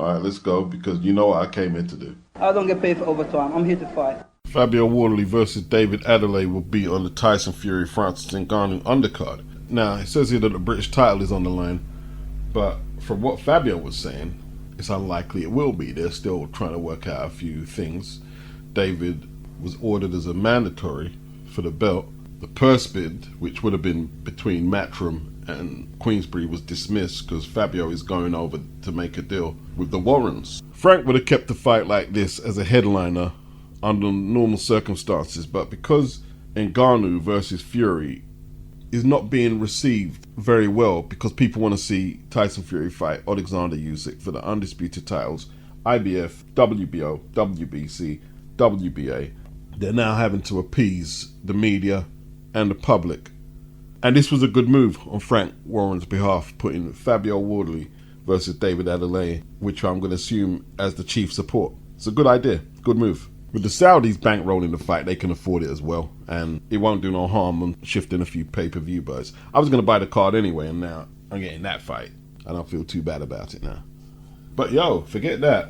Alright, let's go, because you know what I came here to do. I don't get paid for overtime. I'm here to fight. Fabio WARDLEY versus David ADELEYE will be on the Tyson Fury Francis Ngannou undercard. Now, it says here that the British title is on the line, but from what Fabio was saying, it's unlikely it will be. They're still trying to work out a few things. David was ordered as a mandatory for the belt. The purse bid, which would have been between MATCHROOM and Queensberry, was dismissed because Fabio is going over to make a deal with the Warrens. Frank would have kept the fight like this as a headliner under normal circumstances, but because NGANNOU versus Fury is not being received very well because people want to see Tyson Fury fight Alexander Usyk for the undisputed titles, IBF, WBO, WBC, WBA, they're now having to appease the media and the public. And this was a good move on Frank Warren's behalf, putting Fabio WARDLEY versus David ADELEYE, which I'm going to assume as the chief support. It's a good idea, good move. With the Saudis bankrolling the fight, they can afford it as well, and it won't do no harm on shifting a few pay-per-view buys. I was going to buy the card anyway, and now I'm getting that fight. I don't feel too bad about it now. But yo, forget that.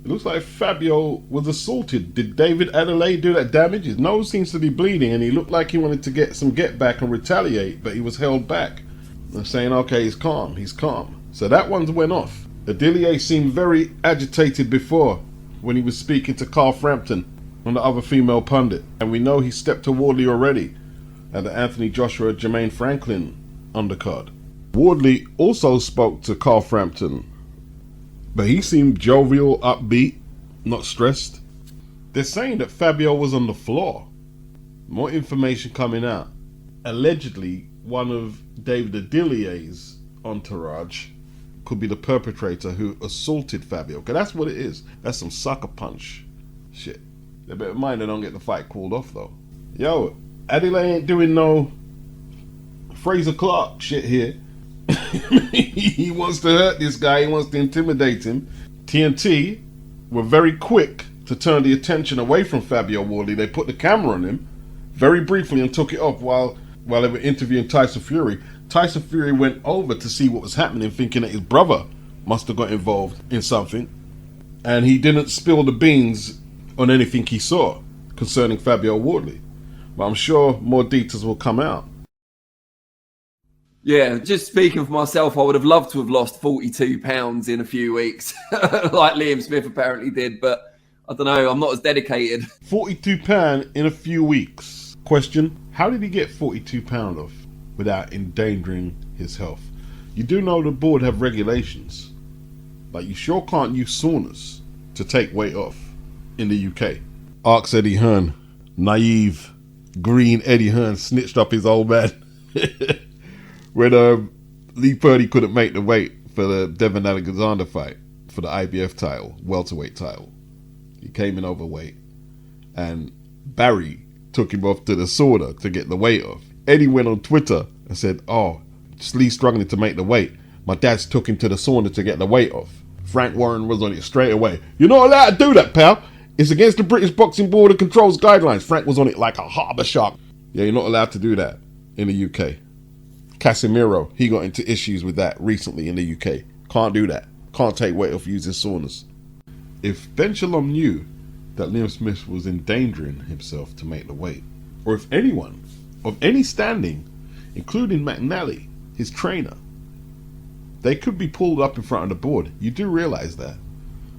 It looks like Fabio was assaulted. Did David ADELEYE do that damage? His nose seems to be bleeding, and he looked like he wanted to get some get back and retaliate, but he was held back. They're saying, okay, he's calm, he's calm. So that one went off. ADELEYE seemed very agitated before when he was speaking to Carl Frampton and the other female pundit. And we know he stepped to WARDLEY already at the Anthony Joshua Jermaine Franklin undercard. WARDLEY also spoke to Carl Frampton, but he seemed jovial, upbeat, not stressed. They're saying that Fabio was on the floor. More information coming out. Allegedly, one of David ADELEYE's entourage could be the perpetrator who assaulted Fabio. Because that's what it is. That's some sucker punch shit. They better mind they don't get the fight called off though. Yo, ADELEYE ain't doing no Fraser Clark shit here. He wants to hurt this guy. He wants to intimidate him. TNT were very quick to turn the attention away from Fabio WARDLEY. They put the camera on him very briefly and took it off while they were interviewing Tyson Fury. Tyson Fury went over to see what was happening, thinking that his brother must have got involved in something, and he didn't spill the beans on anything he saw concerning Fabio WARDLEY. But I'm sure more details will come out. Yeah, just speaking for myself, I would have loved to have lost 42 pounds in a few weeks, like Liam Smith apparently did, but I don't know, I'm not as dedicated. £42 in a few weeks. Question, how did he get £42 off without endangering his health? You do know the board have regulations. Like, you sure can't use saunas to take weight off in the UK. Arcs Eddie Hearn, naive, green Eddie Hearn snitched up his old man. When Lee Purdy couldn't make the weight for the Devon Alexander fight for the IBF title, welterweight title. He came in overweight, and Barry took him off to the sauna to get the weight off. Eddie went on Twitter and said, oh, Lee's struggling to make the weight. My dad's took him to the sauna to get the weight off. Frank Warren was on it straight away. You're not allowed to do that, pal. It's against the British Boxing Board and Controls guidelines. Frank was on it like a harbour shark. Yeah, you're not allowed to do that in the UK. Casemiro, he got into issues with that recently in the UK. Can't do that. Can't take weight off using saunas. If Ben Shalom knew that Liam Smith was endangering himself to make the weight, or if anyone of any standing, including McNally, his trainer, they could be pulled up in front of the board. You do realise that.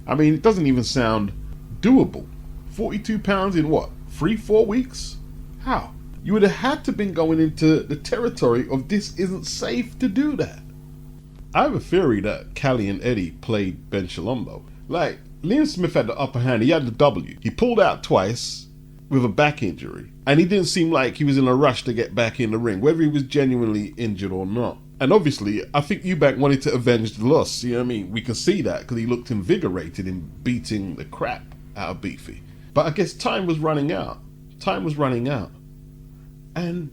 I mean, it doesn't even sound doable. 42 pounds in what? 3-4 weeks? How? You would have had to been going into the territory of this isn't safe to do that. I have a theory that Kalle and Eddie played Ben Shalom though. Like, Liam Smith had the upper hand. He had the W. He pulled out twice with a back injury, and he didn't seem like he was in a rush to get back in the ring, whether he was genuinely injured or not. And obviously, I think EUBANK wanted to avenge the loss. You know what I mean? We can see that because he looked invigorated in beating the crap out of Beefy. But I guess time was running out. Time was running out. And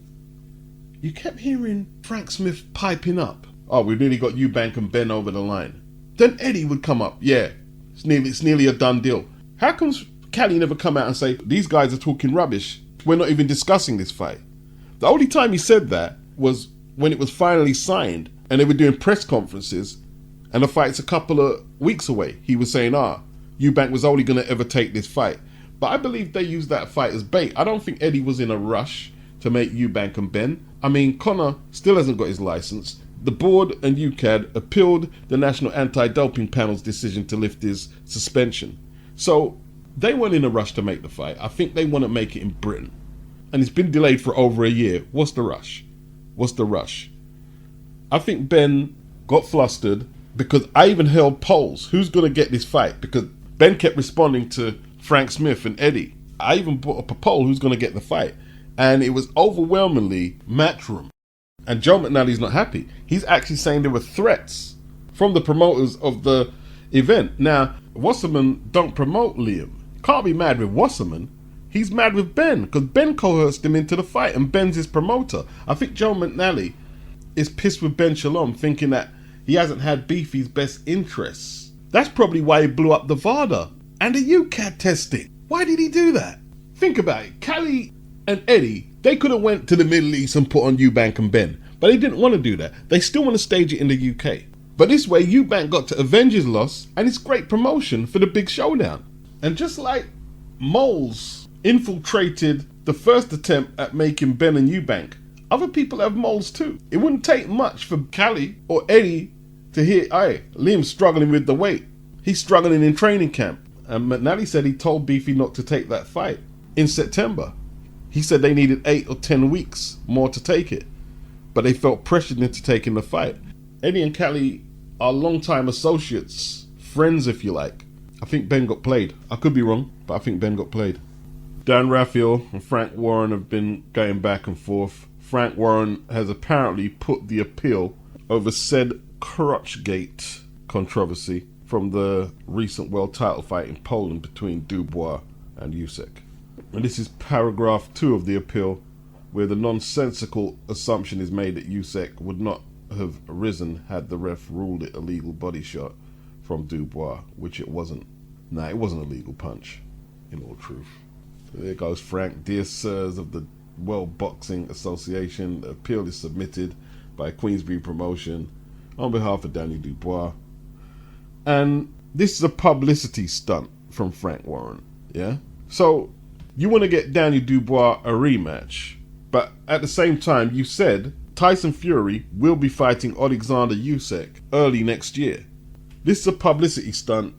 you kept hearing Frank Smith piping up. Oh, we nearly got EUBANK and BENN over the line. Then Eddie would come up. Yeah, it's nearly a done deal. How comes Kalle never come out and say, these guys are talking rubbish? We're not even discussing this fight. The only time he said that was when it was finally signed and they were doing press conferences And the fight's a couple of weeks away. He was saying, EUBANK was only going to ever take this fight. But I believe they used that fight as bait. I don't think Eddie was in a rush to make EUBANK and BENN. I mean, Conor still hasn't got his license. The board and UKAD appealed the National Anti-Doping Panel's decision to lift his suspension. So they weren't in a rush to make the fight. I think they want to make it in Britain. And it's been delayed for over a year. What's the rush? What's the rush? I think BENN got flustered because I even held polls. Who's going to get this fight? Because BENN kept responding to Frank Smith and Eddie. I even put up a poll who's going to get the fight. And it was overwhelmingly MATCHROOM. And Joe McNally's not happy. He's actually saying there were threats from the promoters of the event. Now, Wasserman don't promote Liam. Can't be mad with Wasserman. He's mad with BENN because BENN coerced him into the fight and BENN's his promoter. I think Joe McNally is pissed with Ben Shalom, thinking that he hasn't had Beefy's best interests. That's probably why he blew up the VADA and the UKAD testing. Why did he do that? Think about it. Kalle and Eddie, they could have went to the Middle East and put on EUBANK and BENN, but they didn't want to do that. They still want to stage it in the UK. But this way, EUBANK got to avenge his loss, and it's great promotion for the big showdown. And just like moles infiltrated the first attempt at making BENN and EUBANK, other people have moles too. It wouldn't take much for Kalle or Eddie to hear, hey, Liam's struggling with the weight. He's struggling in training camp. And McNally said he told Beefy not to take that fight in September. He said they needed 8 or 10 weeks more to take it, but they felt pressured into taking the fight. Eddie and Kalle are long-time associates, friends if you like. I think BENN got played. I could be wrong, but I think BENN got played. Dan Raphael and Frank Warren have been going back and forth. Frank Warren has apparently put the appeal over said Crotchgate controversy from the recent world title fight in Poland between Dubois and USYK. And this is paragraph 2 of the appeal, where the nonsensical assumption is made that USYK would not have arisen had the ref ruled it a legal body shot from Dubois, which it wasn't. Nah, it wasn't a legal punch, in all truth. So there goes Frank. Dear sirs of the World Boxing Association, the appeal is submitted by Queensbury Promotion on behalf of Daniel Dubois. And this is a publicity stunt from Frank Warren, yeah? So, you want to get Daniel Dubois a rematch, but at the same time, you said Tyson Fury will be fighting Alexander Usyk early next year. This is a publicity stunt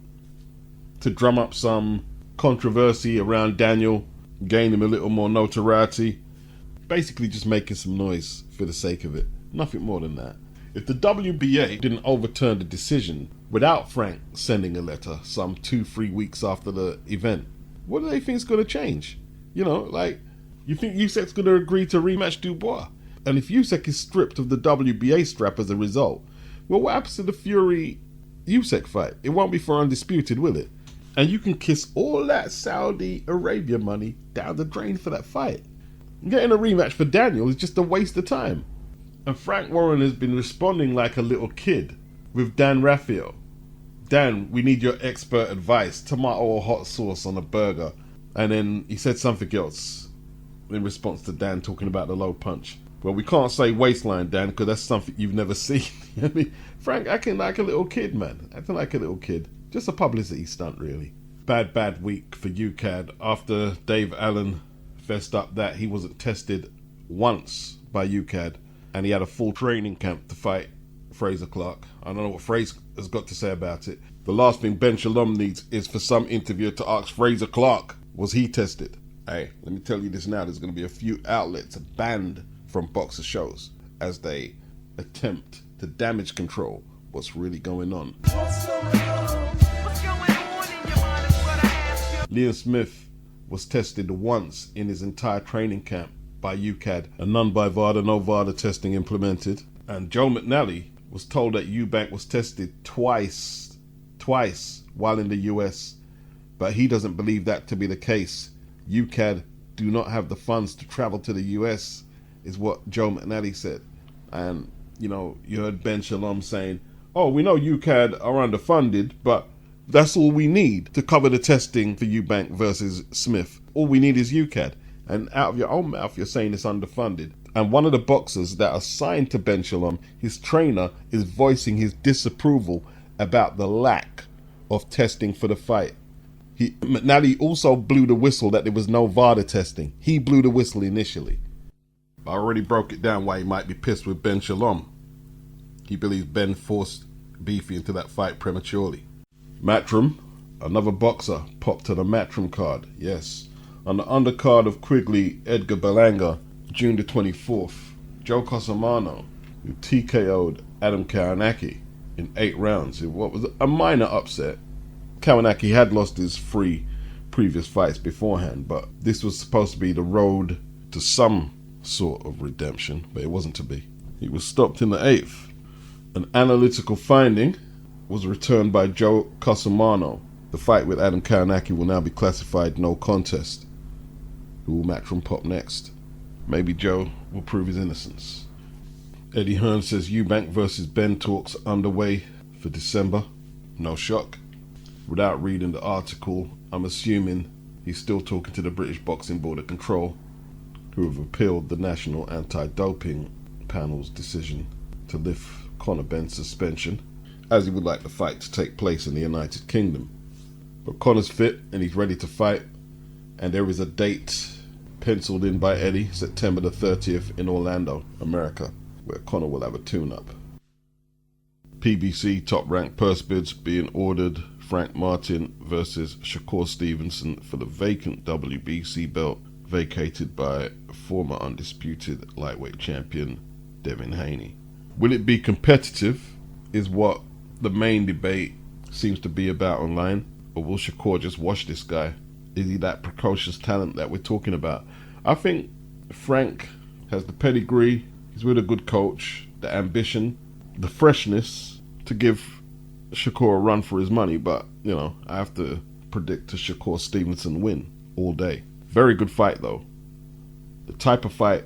to drum up some controversy around Daniel, gain him a little more notoriety, basically just making some noise for the sake of it. Nothing more than that. If the WBA didn't overturn the decision without Frank sending a letter some 2-3 weeks after the event, what do they think is going to change? You know, like, you think Usyk's going to agree to rematch Dubois? And if Usyk is stripped of the WBA strap as a result, well, what happens to the Fury-Usyk fight? It won't be for undisputed, will it? And you can kiss all that Saudi Arabia money down the drain for that fight. Getting a rematch for Daniel is just a waste of time. And Frank Warren has been responding like a little kid with Dan Raphael. Dan, we need your expert advice. Tomato or hot sauce on a burger. And then he said something else in response to Dan talking about the low punch. Well, we can't say waistline, Dan, because that's something you've never seen. I mean, Frank acting like a little kid, man. Acting like a little kid. Just a publicity stunt, really. Bad week for UKAD after Dave Allen fessed up that he wasn't tested once by UKAD and he had a full training camp to fight Fraser Clark. I don't know what Fraser has got to say about it. The last thing Ben Shalom needs is for some interviewer to ask Fraser Clark, was he tested? Hey, let me tell you this now, there's going to be a few outlets banned from boxer shows as they attempt to damage control what's really going on. Liam Smith was tested once in his entire training camp by UKAD and none by VADA, no VADA testing implemented. And Joe McNally was told that EUBANK was tested twice while in the US, but he doesn't believe that to be the case. UKAD do not have the funds to travel to the US, is what Joe McNally said. And, you know, you heard Ben Shalom saying, oh, we know UKAD are underfunded, but that's all we need to cover the testing for EUBANK versus Smith. All we need is UKAD. And out of your own mouth, you're saying it's underfunded. And one of the boxers that are signed to Ben Shalom, his trainer, is voicing his disapproval about the lack of testing for the fight. McNally also blew the whistle that there was no VADA testing. He blew the whistle initially. I already broke it down why he might be pissed with Ben Shalom. He believes Ben forced Beefy into that fight prematurely. Matchroom, another boxer, popped to the Matchroom card, yes. On the undercard of Quigley Edgar Berlanga, June the 24th, Joe COSUMANO, who TKO'd Adam Karanaki in 8 rounds in what was a minor upset. Karanaki had lost his 3 previous fights beforehand, but this was supposed to be the road to some sort of redemption, but it wasn't to be. He was stopped in the 8th. An analytical finding was returned by Joe COSUMANO. The fight with Adam Karanaki will now be classified no contest. Who will Matchroom pop next? Maybe Joe will prove his innocence. Eddie Hearn says EUBANK versus BENN talks underway for December. No shock. Without reading the article, I'm assuming he's still talking to the British Boxing Board of Control, who have appealed the National Anti-Doping Panel's decision to lift Conor Benn's suspension, as he would like the fight to take place in the United Kingdom. But Conor's fit and he's ready to fight, and there is a date penciled in by Eddie, September the 30th in Orlando, America, where Conor will have a tune-up. PBC top-ranked purse bids being ordered. Frank Martin versus Shakur Stevenson for the vacant WBC belt, vacated by former undisputed lightweight champion Devin Haney. Will it be competitive is what the main debate seems to be about online, or will Shakur just wash this guy? Is he that precocious talent that we're talking about? I think Frank has the pedigree, he's with a good coach, the ambition, the freshness to give Shakur a run for his money, but, you know, I have to predict a Shakur Stevenson win all day. Very good fight, though. The type of fight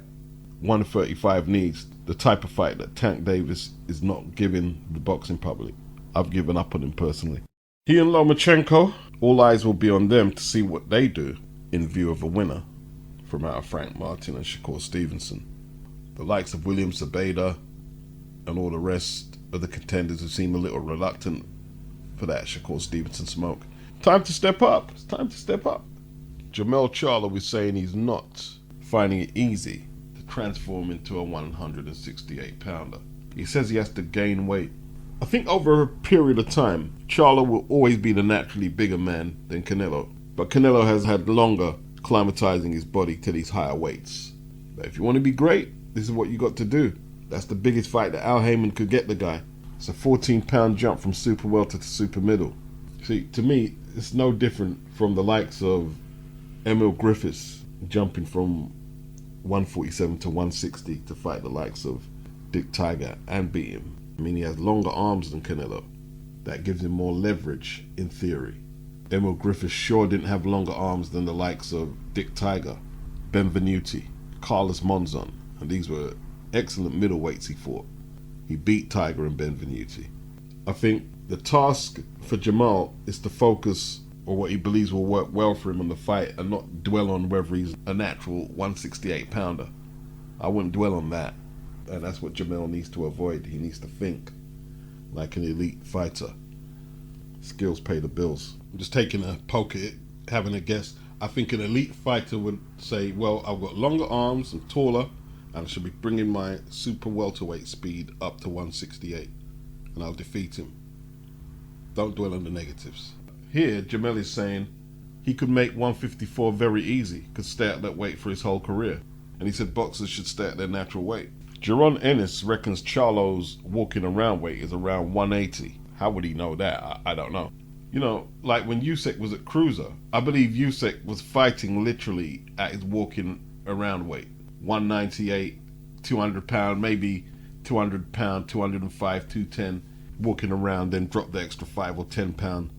135 needs, the type of fight that Tank Davis is not giving the boxing public. I've given up on him personally. He and Lomachenko, all eyes will be on them to see what they do in view of a winner from out of Frank Martin and Shakur Stevenson. The likes of William Zabeda and all the rest of the contenders who seem a little reluctant for that Shakur Stevenson smoke. Time to step up. It's time to step up. Jamel Charlo is saying he's not finding it easy to transform into a 168 pounder. He says he has to gain weight. I think over a period of time, Charlo will always be the naturally bigger man than Canelo. But Canelo has had longer climatizing his body to these higher weights. But if you want to be great, this is what you got to do. That's the biggest fight that Al Heyman could get the guy. It's a 14-pound jump from super welter to super middle. See, to me, it's no different from the likes of Emil Griffiths jumping from 147 to 160 to fight the likes of Dick Tiger and beat him. I mean, he has longer arms than Canelo. That gives him more leverage, in theory. Emil Griffiths sure didn't have longer arms than the likes of Dick Tiger, Benvenuti, Carlos Monzon, and these were excellent middleweights he fought. He beat Tiger and Benvenuti. I think the task for Jamal is to focus on what he believes will work well for him in the fight and not dwell on whether he's a natural 168 pounder. I wouldn't dwell on that. And that's what Jamal needs to avoid. He needs to think like an elite fighter. Skills pay the bills. I'm just taking a poke at it, having a guess. I think an elite fighter would say, well, I've got longer arms and taller, and I should be bringing my super welterweight speed up to 168, and I'll defeat him. Don't dwell on the negatives. Here, Jamel is saying he could make 154 very easy, could stay at that weight for his whole career. And he said boxers should stay at their natural weight. Jaron Ennis reckons Charlo's walking around weight is around 180. How would he know that? I don't know. You know, like when USYK was at cruiser, I believe USYK was fighting literally at his walking around weight. 198, 200 pound, maybe 200 pound, 205, 210, walking around, then drop the extra 5 or 10 pound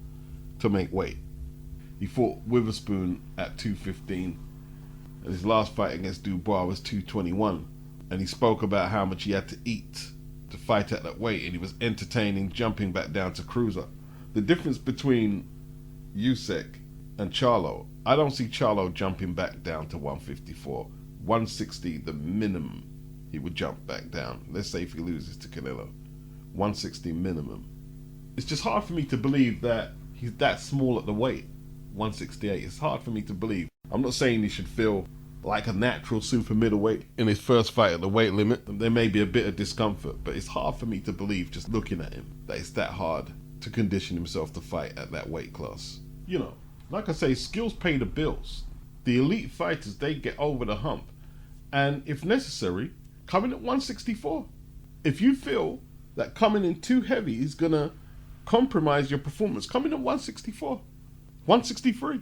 to make weight. He fought Witherspoon at 215, and his last fight against DUBOIS was 221, and he spoke about how much he had to eat to fight at that weight, and he was entertaining jumping back down to cruiser. The difference between USYK and Charlo, I don't see Charlo jumping back down to 154. 160, the minimum he would jump back down. Let's say if he loses to Canelo. 160 minimum. it's just hard for me to believe that he's that small at the weight, 168. It's hard for me to believe. I'm not saying he should feel like a natural super middleweight in his first fight at the weight limit. There may be a bit of discomfort, but it's hard for me to believe, just looking at him, that it's that hard to condition himself to fight at that weight class. You know, like I say, skills pay the bills. The elite fighters, they get over the hump. And if necessary, come in at 164. If you feel that coming in too heavy is going to compromise your performance, come in at 164, 163.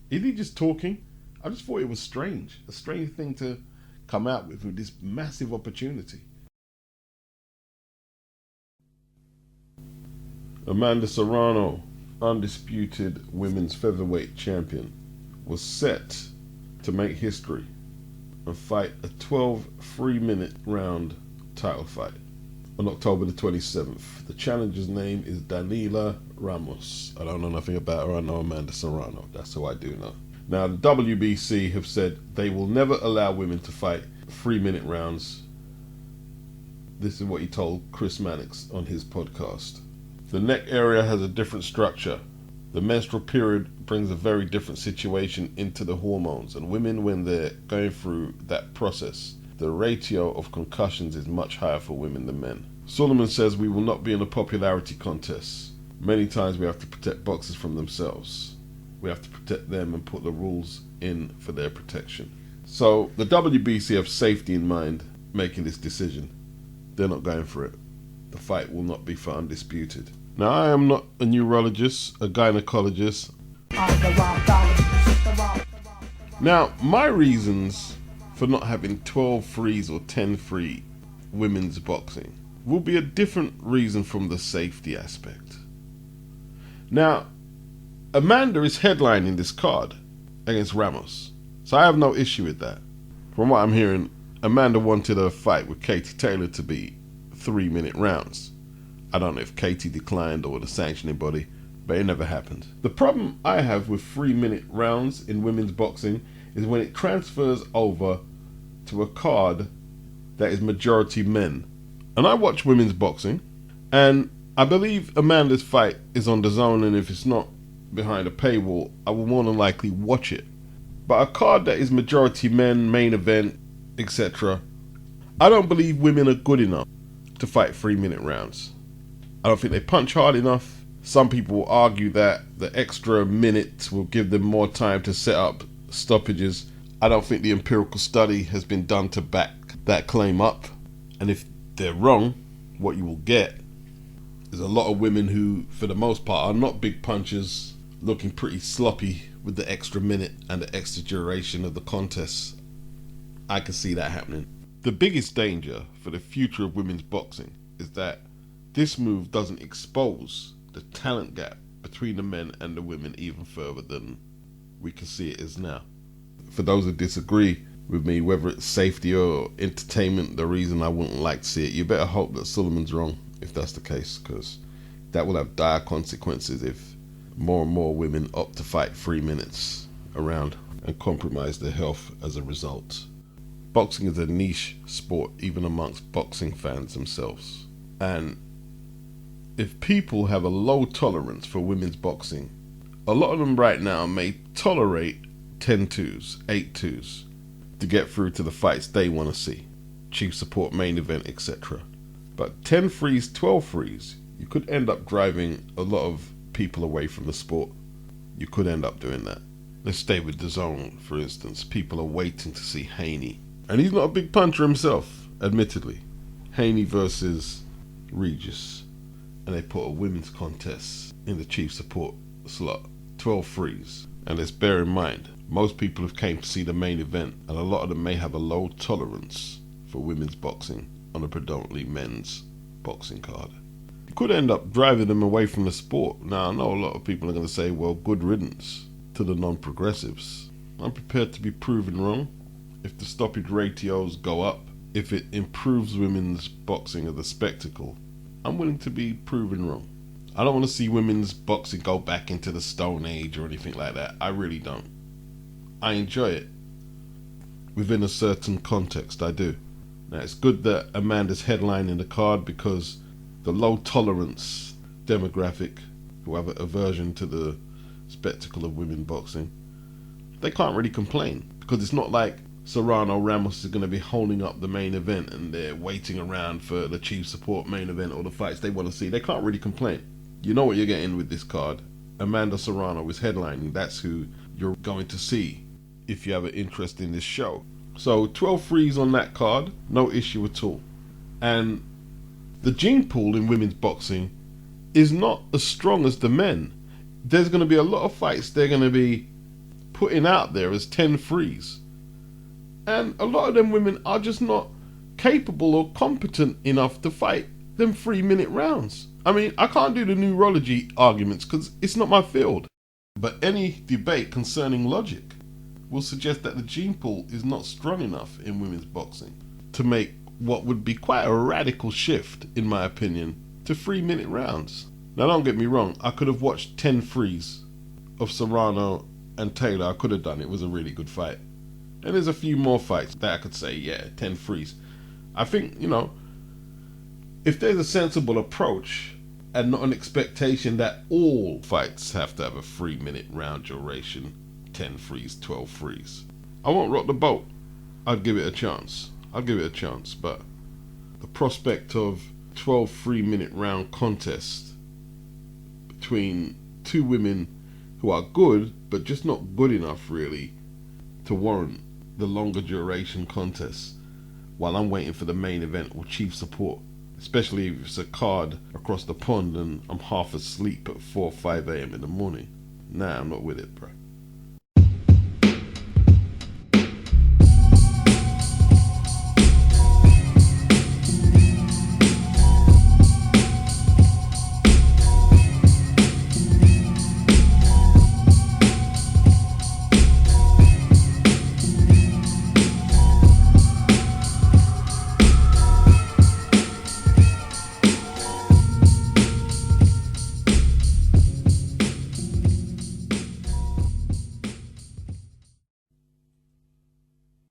Is he just talking? I just thought it was strange, a strange thing to come out with this massive opportunity. Amanda Serrano, undisputed women's featherweight champion, was set to make history and fight a 12 3-minute round title fight on October the 27th. The challenger's name is Daniela Ramos. I don't know nothing about her. I know Amanda Serrano. That's who I do know. Now, the WBC have said they will never allow women to fight 3-minute rounds. This is what he told Chris Mannix on his podcast. The neck area has a different structure. The menstrual period brings a very different situation into the hormones, and women, when they're going through that process, the ratio of concussions is much higher for women than men. Solomon says we will not be in a popularity contest. Many times we have to protect boxers from themselves. We have to protect them and put the rules in for their protection. So the WBC have safety in mind making this decision. They're not going for it. The fight will not be for undisputed. Now, I am not a neurologist, a gynecologist. Now, my reasons for not having 12-3s or 10-3 women's boxing will be a different reason from the safety aspect. Now, Amanda is headlining this card against Ramos, so I have no issue with that. From what I'm hearing, Amanda wanted her fight with Katie Taylor to be 3-minute rounds. I don't know if Katie declined or the sanctioning body, but it never happened. The problem I have with 3-minute rounds in women's boxing is when it transfers over to a card that is majority men. And I watch women's boxing, and I believe Amanda's fight is on DAZN, and if it's not behind a paywall, I will more than likely watch it. But a card that is majority men, main event, etc., I don't believe women are good enough to fight 3-minute rounds. I don't think they punch hard enough. Some people will argue that the extra minutes will give them more time to set up stoppages. I don't think the empirical study has been done to back that claim up. And if they're wrong, what you will get is a lot of women who, for the most part, are not big punchers, looking pretty sloppy with the extra minute and the extra duration of the contest. I can see that happening. The biggest danger for the future of women's boxing is that this move doesn't expose the talent gap between the men and the women even further than we can see it is now. For those who disagree with me, whether it's safety or entertainment, the reason I wouldn't like to see it, you better hope that Solomon's wrong if that's the case, because that will have dire consequences if more and more women opt to fight 3 minutes around and compromise their health as a result. Boxing is a niche sport even amongst boxing fans themselves, and if people have a low tolerance for women's boxing, a lot of them right now may tolerate 10-2s, 8-2s to get through to the fights they want to see, chief support, main event, etc. But 10-3s, 12-3s, you could end up driving a lot of people away from the sport. You could end up doing that. Let's stay with DAZN, for instance. People are waiting to see Haney. And he's not a big puncher himself, admittedly. Haney versus Regis. And they put a women's contest in the chief support slot. 12-3s. And let's bear in mind, most people have came to see the main event, and a lot of them may have a low tolerance for women's boxing on a predominantly men's boxing card. You could end up driving them away from the sport. Now, I know a lot of people are going to say, well, good riddance to the non-progressives. I'm prepared to be proven wrong. If the stoppage ratios go up, if it improves women's boxing as a spectacle, I'm willing to be proven wrong. I don't want to see women's boxing go back into the Stone Age or anything like that. I really don't. I enjoy it within a certain context, I do. Now, it's good that Amanda's headlining the card because the low tolerance demographic who have an aversion to the spectacle of women boxing, they can't really complain, because it's not like Serrano Ramos is going to be holding up the main event and they're waiting around for the chief support main event or the fights they want to see. They can't really complain. You know what you're getting with this card. Amanda Serrano is headlining. That's who you're going to see if you have an interest in this show. So 12 threes on that card, no issue at all. And the gene pool in women's boxing is not as strong as the men. There's going to be a lot of fights they're going to be putting out there as 10 threes. And a lot of them women are just not capable or competent enough to fight them 3-minute rounds. I mean, I can't do the neurology arguments because it's not my field. But any debate concerning logic will suggest that the gene pool is not strong enough in women's boxing to make what would be quite a radical shift, in my opinion, to 3-minute rounds. Now, don't get me wrong, I could have watched 10 threes of Serrano and Taylor. I could have done it. It was a really good fight. And there's a few more fights that I could say, yeah, 10 threes. I think, you know, if there's a sensible approach and not an expectation that all fights have to have a 3-minute round duration, 10 threes, 12 threes, I won't rock the boat. I'd give it a chance. But the prospect of 12 3-minute round contests between two women who are good, but just not good enough really to warrant the longer duration contests while I'm waiting for the main event or chief support, especially if it's a card across the pond and I'm half asleep at 4 or 5 a.m. in the morning. Nah, I'm not with it, bro.